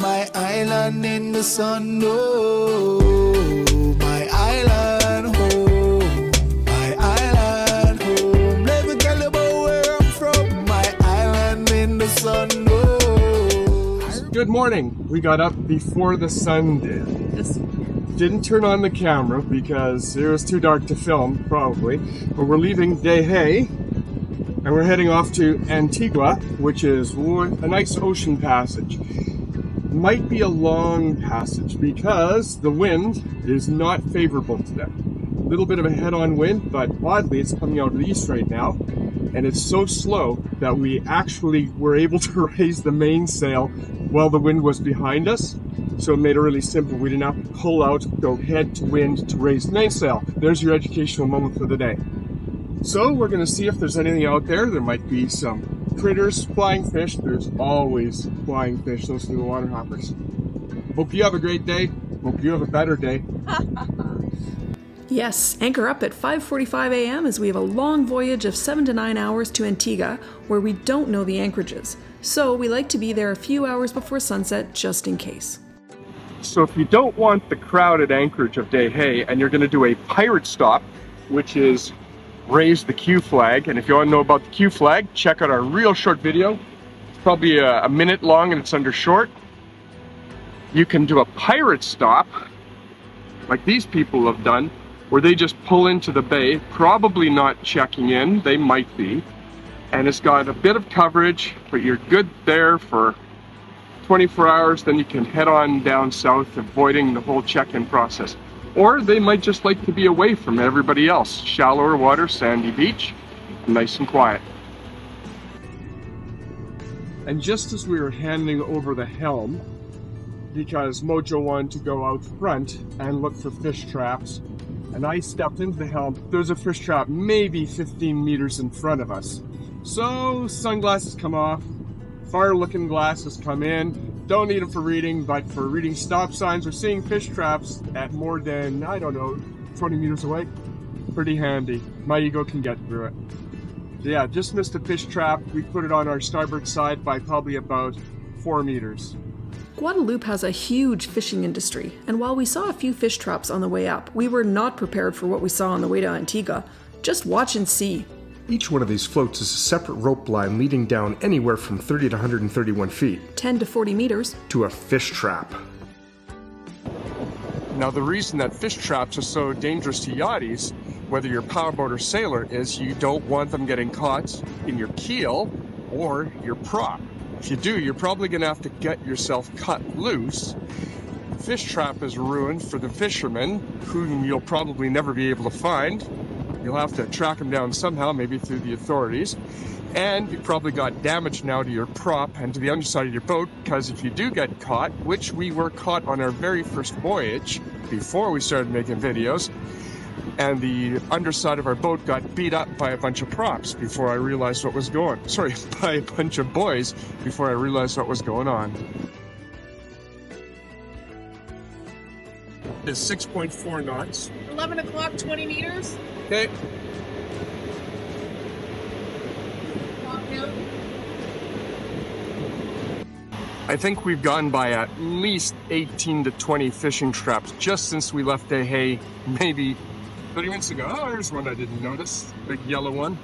my island in the sun. Oh, my island home, my island home. Let me tell you about where I'm from, my island in the sun. Oh. Good morning. We got up before the sun did. Yes. Didn't turn on the camera because it was too dark to film, probably. But we're leaving Dehé, and we're heading off to Antigua, which is a nice ocean passage. Might be a long passage because the wind is not favorable to them. A little bit of a head-on wind, but oddly it's coming out of the east right now, and it's so slow that we actually were able to raise the mainsail while the wind was behind us. So it made it really simple. We didn't have to pull out, go head to wind to raise the mainsail. There's your educational moment for the day. So we're going to see if there's anything out there. There might be some critters, flying fish. There's always flying fish, those little water hoppers. Hope you have a great day. Hope you have a better day. Yes, anchor up at 5:45 a.m. as we have a long voyage of 7 to 9 hours to Antigua, where we don't know the anchorages. So we like to be there a few hours before sunset, just in case. So if you don't want the crowded anchorage of Dehé and you're going to do a pirate stop, which is raise the Q flag, and if you want to know about the Q flag, check out our real short video. It's probably a minute long and it's under short. You can do a pirate stop, like these people have done, where they just pull into the bay, probably not checking in, they might be, and it's got a bit of coverage, but you're good there for 24 hours, then you can head on down south, avoiding the whole check-in process. Or they might just like to be away from everybody else. Shallower water, sandy beach, nice and quiet. And just as we were handing over the helm, because Mojo wanted to go out front and look for fish traps, and I stepped into the helm, there's a fish trap maybe 15 meters in front of us. So sunglasses come off, far-looking glasses come in. Don't need them for reading, but for reading stop signs or seeing fish traps at more than, I don't know, 20 meters away, pretty handy. My ego can get through it. So yeah, just missed a fish trap. We put it on our starboard side by probably about 4 meters. Guadeloupe has a huge fishing industry, and while we saw a few fish traps on the way up, we were not prepared for what we saw on the way to Antigua. Just watch and see. Each one of these floats is a separate rope line leading down anywhere from 30 to 131 feet. 10 to 40 meters. To a fish trap. Now the reason that fish traps are so dangerous to yachties, whether you're powerboat or sailor, is you don't want them getting caught in your keel or your prop. If you do, you're probably going to have to get yourself cut loose. Fish trap is ruined for the fishermen, whom you'll probably never be able to find. You'll have to track them down somehow, maybe through the authorities. And you probably got damage now to your prop and to the underside of your boat, because if you do get caught, which we were caught on our very first voyage, before we started making videos, and the underside of our boat got beat up by a bunch of props before I realized what was going on. Sorry, by a bunch of boys before I realized what was going on. It's 6.4 knots. 11 o'clock, 20 meters. Okay. I think we've gone by at least 18 to 20 fishing traps just since we left Dehé, maybe 30 minutes ago. Oh, here's one I didn't notice. Big yellow one.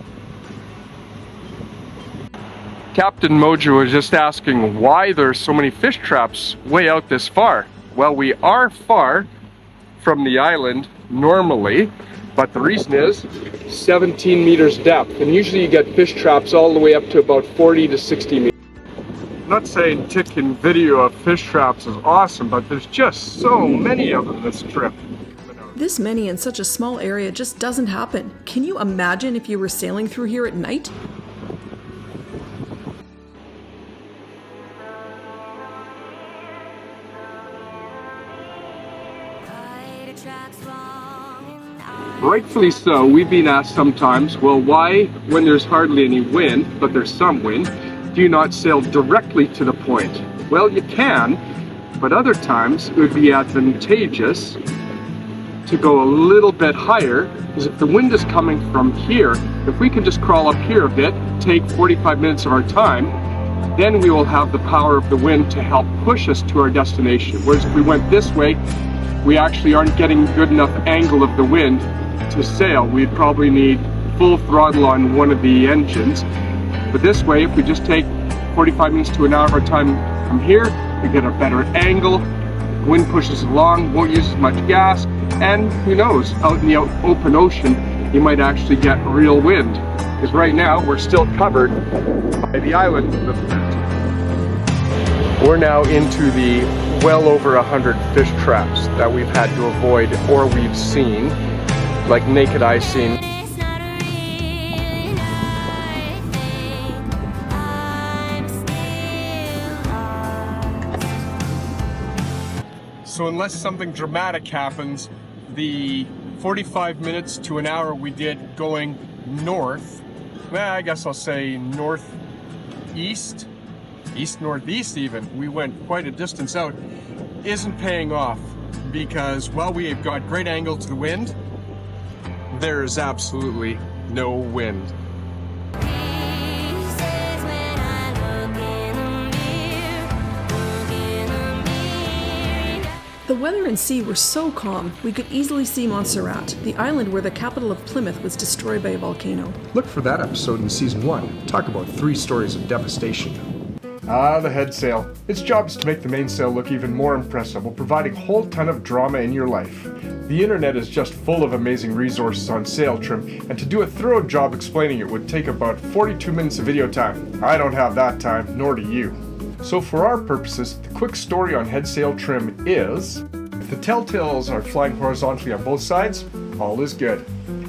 Captain Mojo was just asking why there's so many fish traps way out this far. Well, we are far from the island normally, but the reason is 17 meters depth, and usually you get fish traps all the way up to about 40 to 60 meters. I'm not saying taking video of fish traps is awesome, but there's just so many of them this trip. This many in such a small area just doesn't happen. Can you imagine if you were sailing through here at night? Rightfully so, we've been asked sometimes, well, why, when there's hardly any wind, but there's some wind, do you not sail directly to the point? Well, you can, but other times it would be advantageous to go a little bit higher, because if the wind is coming from here, if we can just crawl up here a bit, take 45 minutes of our time, then we will have the power of the wind to help push us to our destination. Whereas if we went this way, we actually aren't getting good enough angle of the wind to sail. We'd probably need full throttle on one of the engines. But this way, if we just take 45 minutes to an hour of our time from here, we get a better angle, the wind pushes along, won't use as much gas, and who knows, out in the open ocean, you might actually get real wind. Because right now, we're still covered by the island. We're now into the well over 100 fish traps that we've had to avoid or we've seen, like naked eye seen. So unless something dramatic happens, the 45 minutes to an hour we did going north, well, I guess I'll say northeast, east-northeast even, we went quite a distance out, isn't paying off because while we have got great angle to the wind, there is absolutely no wind. The weather and sea were so calm, we could easily see Montserrat, the island where the capital of Plymouth was destroyed by a volcano. Look for that episode in Season 1. Talk about 3 stories of devastation. Ah, the headsail. Its job is to make the mainsail look even more impressive while providing a whole ton of drama in your life. The internet is just full of amazing resources on sail trim, and to do a thorough job explaining it would take about 42 minutes of video time. I don't have that time, nor do you. So for our purposes, the quick story on headsail trim is, if the telltales are flying horizontally on both sides, all is good.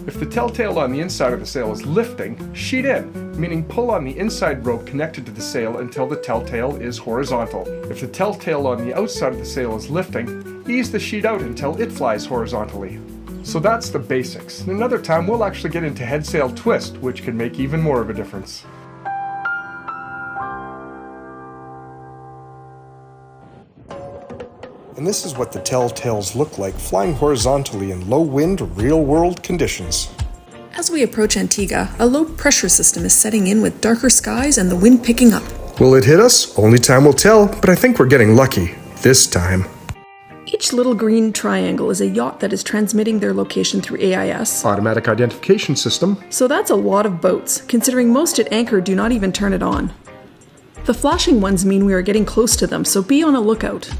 If the telltale on the inside of the sail is lifting, sheet in, meaning pull on the inside rope connected to the sail until the telltale is horizontal. If the telltale on the outside of the sail is lifting, ease the sheet out until it flies horizontally. So that's the basics. Another time we'll actually get into headsail twist, which can make even more of a difference. And this is what the telltales look like flying horizontally in low-wind, real-world conditions. As we approach Antigua, a low-pressure system is setting in with darker skies and the wind picking up. Will it hit us? Only time will tell, but I think we're getting lucky. This time. Each little green triangle is a yacht that is transmitting their location through AIS. Automatic identification system. So that's a lot of boats, considering most at anchor do not even turn it on. The flashing ones mean we are getting close to them, so be on a lookout.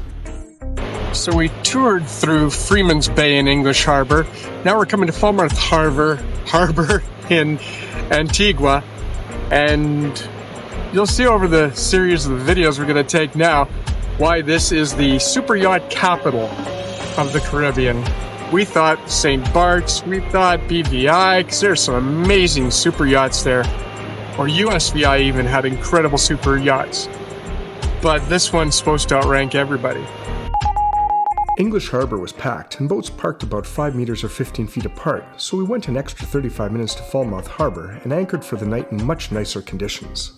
So we toured through Freeman's Bay in English Harbour. Now we're coming to Falmouth Harbour in Antigua, and you'll see over the series of the videos we're going to take now why this is the super yacht capital of the Caribbean. We thought St. Bart's, we thought BVI, because there's some amazing super yachts there, or USVI even had incredible super yachts, but this one's supposed to outrank everybody. English Harbour was packed, and boats parked about 5 meters or 15 feet apart, so we went an extra 35 minutes to Falmouth Harbour and anchored for the night in much nicer conditions.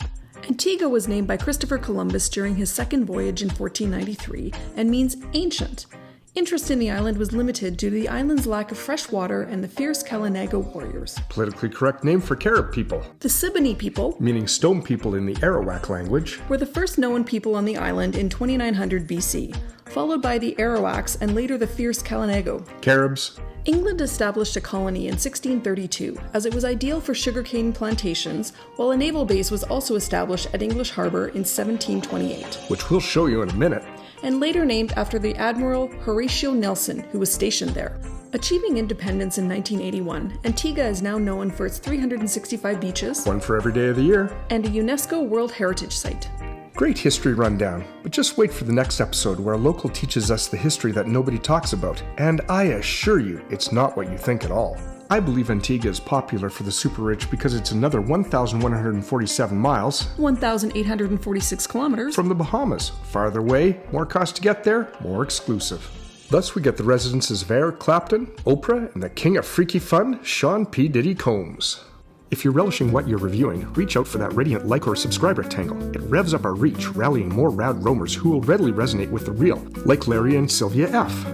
Antigua was named by Christopher Columbus during his second voyage in 1493 and means ancient. Interest in the island was limited due to the island's lack of fresh water and the fierce Kalinago warriors. Politically correct name for Carib people. The Siboney people, meaning stone people in the Arawak language, were the first known people on the island in 2900 BC, followed by the Arawaks and later the fierce Kalinago. Caribs. England established a colony in 1632, as it was ideal for sugarcane plantations, while a naval base was also established at English Harbour in 1728. Which we'll show you in a minute. And later named after the Admiral Horatio Nelson, who was stationed there. Achieving independence in 1981, Antigua is now known for its 365 beaches, one for every day of the year, and a UNESCO World Heritage Site. Great history rundown, but just wait for the next episode where a local teaches us the history that nobody talks about, and I assure you, it's not what you think at all. I believe Antigua is popular for the super rich because it's another 1,147 miles, 1,846 kilometers, from the Bahamas. Farther away, more cost to get there, more exclusive. Thus we get the residences of Eric Clapton, Oprah, and the king of freaky fun, Sean P. Diddy Combs. If you're relishing what you're reviewing, reach out for that radiant like or subscribe rectangle. It revs up our reach, rallying more rad roamers who will readily resonate with the real, like Larry and Sylvia F.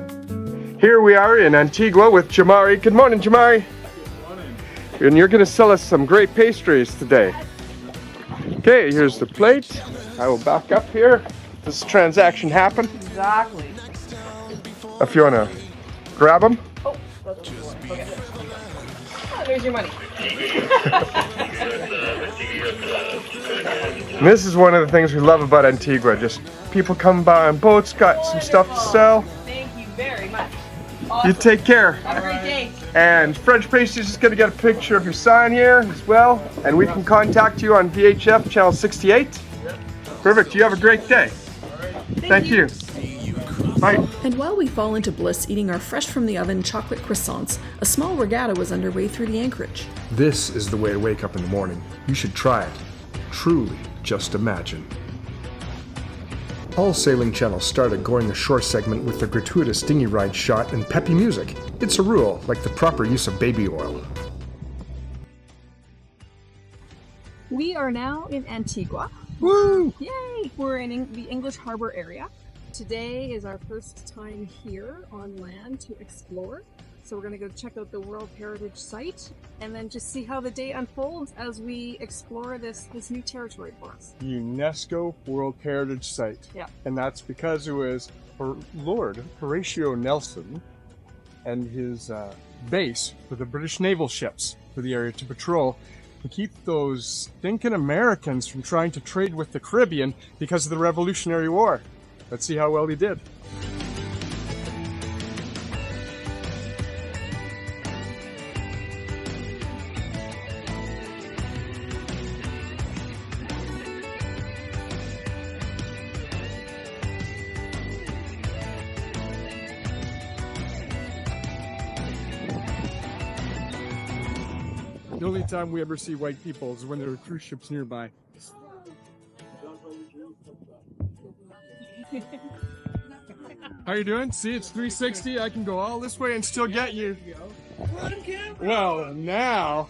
Here we are in Antigua with Jamari. Good morning, Jamari. Good morning. And you're going to sell us some great pastries today. Okay, here's the plate. I will back up here. This transaction happened. Exactly. If you want to grab them. Oh, that's okay. Oh, there's your money. And this is one of the things we love about Antigua. Just people come by on boats, got some stuff to sell. Thank you very much. Awesome. You take care. Have a great day. And French Pastry's just going to get a picture of your sign here as well. And we can contact you on VHF channel 68. Perfect. You have a great day. Thank you. Bye. And while we fall into bliss eating our fresh from the oven chocolate croissants, a small regatta was underway through the anchorage. This is the way to wake up in the morning. You should try it. Truly, just imagine. All sailing channels start a going ashore segment with the gratuitous dinghy ride shot and peppy music. It's a rule, like the proper use of baby oil. We are now in Antigua. Woo! Yay! We're in the English Harbour area. Today is our first time here on land to explore. So we're going to go check out the World Heritage Site and then just see how the day unfolds as we explore this new territory for us. UNESCO World Heritage Site. Yeah. And that's because it was Lord Horatio Nelson and his base for the British naval ships for the area to patrol and keep those stinking Americans from trying to trade with the Caribbean because of the Revolutionary War. Let's see how well he did. The only time we ever see white people is when there are cruise ships nearby. How you doing? See, it's 360. I can go all this way and still get you. Well, now,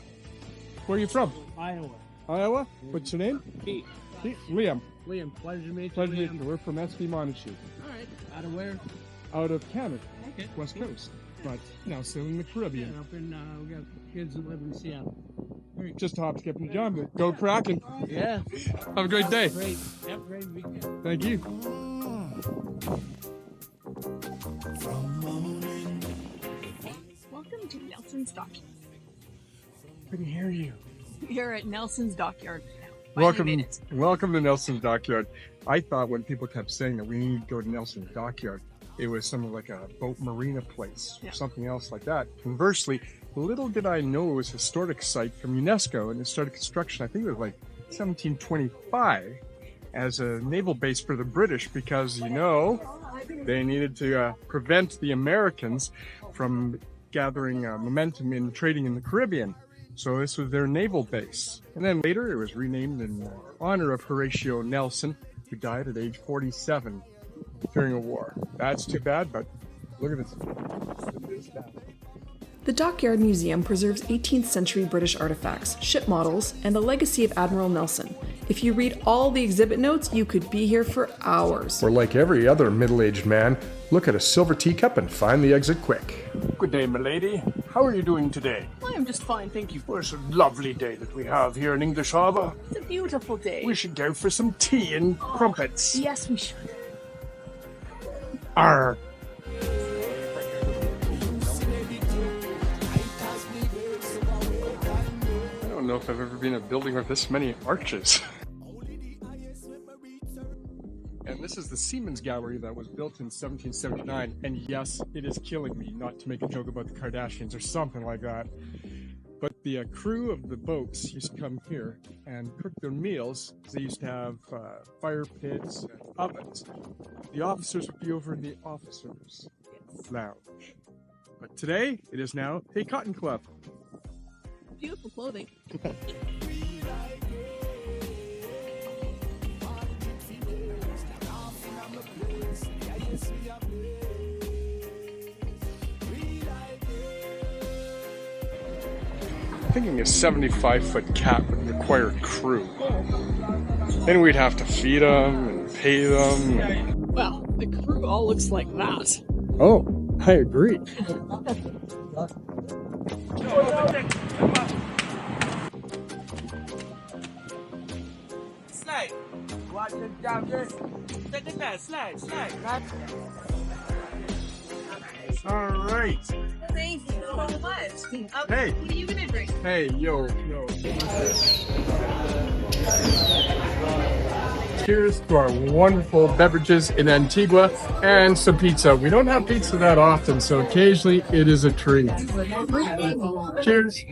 where are you from? Iowa. Iowa? What's your name? Pete. Pete? Liam. Liam, pleasure to meet you. Pleasure to meet Liam. you. We're from SB Montague. Alright. Out of where? Out of Canada, Okay. West Coast. But now sailing the Yeah, Caribbean. up in, we got kids that live in Seattle. Just hop, skip, and jump. Go Kraken. Yeah. Have a great day. Great. Yep, great weekend. Thank you. Welcome to Nelson's Dockyard. Couldn't hear you. We are at Nelson's Dockyard now. Welcome to Nelson's Dockyard. I thought when people kept saying that we need to go to Nelson's Dockyard, it was something like a boat marina place or something else like that. Conversely, little did I know it was a historic site from UNESCO, and it started construction, I think it was like 1725, as a naval base for the British because, you know, they needed to prevent the Americans from gathering momentum in trading in the Caribbean. So this was their naval base. And then later it was renamed in honor of Horatio Nelson, who died at age 47 during a war. That's too bad, but look at this. The Dockyard Museum preserves 18th century British artifacts, ship models, and the legacy of Admiral Nelson. If you read all the exhibit notes, you could be here for hours. Or like every other middle-aged man, look at a silver teacup and find the exit quick. Good day, milady. How are you doing today? I am just fine, thank you. Well, it's a lovely day that we have here in English Harbour. It's a beautiful day. We should go for some tea and crumpets. Yes, we should. Arr. I don't know if I've ever been in a building with this many arches. And this is the Seamen's Gallery that was built in 1779. And yes, it is killing me not to make a joke about the Kardashians or something like that. But the crew of the boats used to come here and cook their meals. They used to have fire pits and ovens. The officers would be over in the officers' lounge. But today, it is now a cotton club. Beautiful clothing. Thinking a 75-foot cat would require a crew. Then we'd have to feed them and pay them. And... Well, the crew all looks like that. Oh, I agree. All right. Thank you so much. Hey. What are you gonna drink? Hey, yo. Cheers to our wonderful beverages in Antigua and some pizza. We don't have pizza that often, so occasionally it is a treat. Cheers.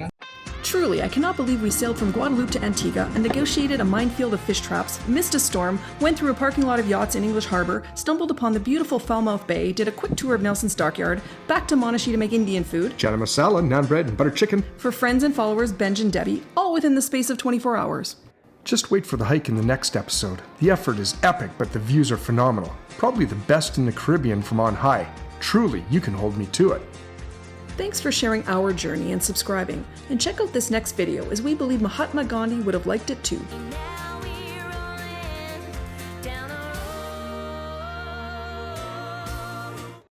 Truly, I cannot believe we sailed from Guadeloupe to Antigua and negotiated a minefield of fish traps, missed a storm, went through a parking lot of yachts in English Harbour, stumbled upon the beautiful Falmouth Bay, did a quick tour of Nelson's Dockyard, back to Monashi to make Indian food. Chana masala, naan bread, and butter chicken. For friends and followers, Benj and Debbie, all within the space of 24 hours. Just wait for the hike in the next episode. The effort is epic, but the views are phenomenal. Probably the best in the Caribbean from on high. Truly, you can hold me to it. Thanks for sharing our journey and subscribing. And check out this next video, as we believe Mahatma Gandhi would have liked it too.